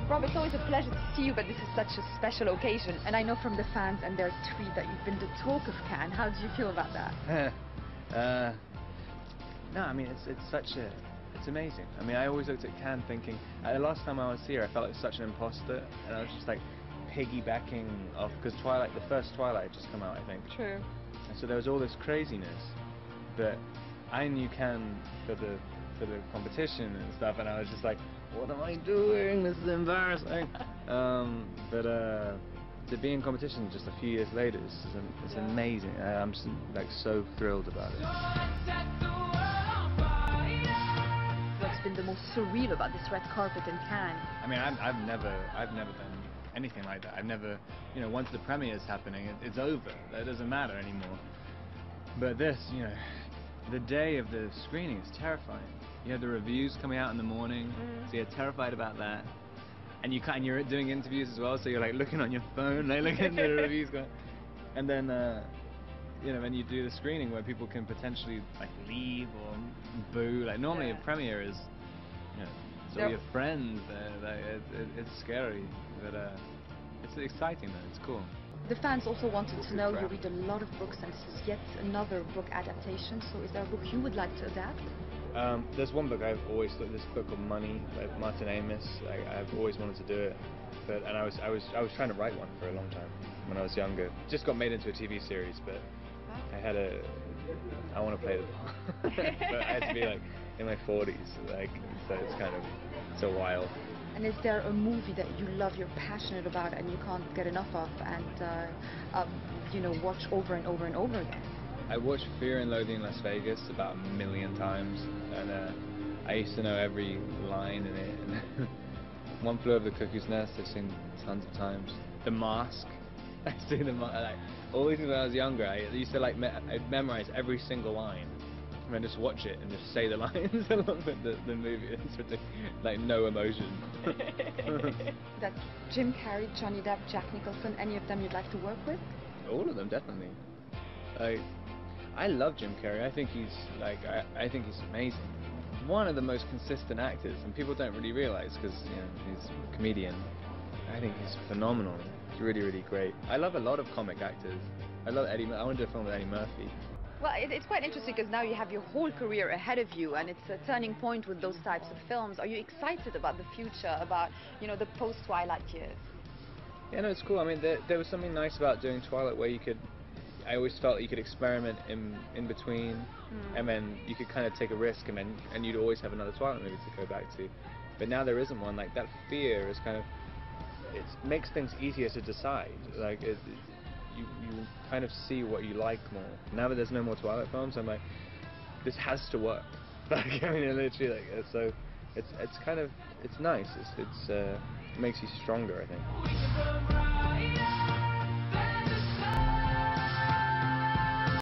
Rob, it's always a pleasure to see you, but this is such a special occasion. And I know from the fans and their tweet that you've been the talk of Cannes. How do you feel about that? No, I mean, it's amazing. I mean, I always looked at Cannes thinking, the last time I was here, I felt like such an imposter, and I was just like piggybacking off, because Twilight, the first Twilight had just come out, I think. True. And so there was all this craziness, but I knew Cannes for the competition and stuff, and I was just like, what am I doing? This is embarrassing. But to be in competition just a few years later, it's amazing. I'm just like so thrilled about it. What's been the most surreal about this red carpet in Cannes? I mean, I've never done anything like that. I've never, you know, once the premiere is happening, it's over. That doesn't matter anymore. But this, you know, the day of the screening is terrifying. You have the reviews coming out in the morning, so you're terrified about that. And you're doing interviews as well, so you're like looking on your phone, like looking at the reviews going. And then, you know, when you do the screening where people can potentially like leave or boo, like normally a premiere is, you know, it's all your friends. It's scary, but it's exciting though. It's cool. The fans also wanted to know, you read a lot of books, and this is yet another book adaptation. So is there a book you would like to adapt? There's one book I've always thought, this book called Money by Martin Amis. I've always wanted to do it, and I was trying to write one for a long time when I was younger. It just got made into a TV series, but I want to play the part. But I had to be like in my 40s, like, so it's a while. And is there a movie that you love, you're passionate about, and you can't get enough of, and you know, watch over and over and over again? I watched Fear and Loathing in Las Vegas about 1 million times, and I used to know every line in it. And One Flew Over the Cuckoo's Nest, I've seen tons of times. The Mask, I've seen the Mask. Like, all these things when I was younger, I used to like I'd memorize every single line, and then just watch it and just say the lines along the movie. It's ridiculous. Like no emotion. That's Jim Carrey, Johnny Depp, Jack Nicholson. Any of them you'd like to work with? All of them, definitely. Like, I love Jim Carrey. I think he's like I think he's amazing. One of the most consistent actors, and people don't really realize because, you know, he's a comedian. I think he's phenomenal. He's really, really great. I love a lot of comic actors. I love Eddie. I want to do a film with Eddie Murphy. Well, it's quite interesting because now you have your whole career ahead of you, and it's a turning point with those types of films. Are you excited about the future, about, you know, the post-Twilight years? Yeah, no, it's cool. I mean, there was something nice about doing Twilight where you could. I always felt you could experiment in between, and then you could kind of take a risk, and you'd always have another Twilight movie to go back to. But now there isn't one. Like, that fear is kind of, it makes things easier to decide. Like, you kind of see what you like more. Now that there's no more Twilight films, I'm like, this has to work. Like, I mean, literally, like, so it's kind of, it's nice. It makes you stronger, I think.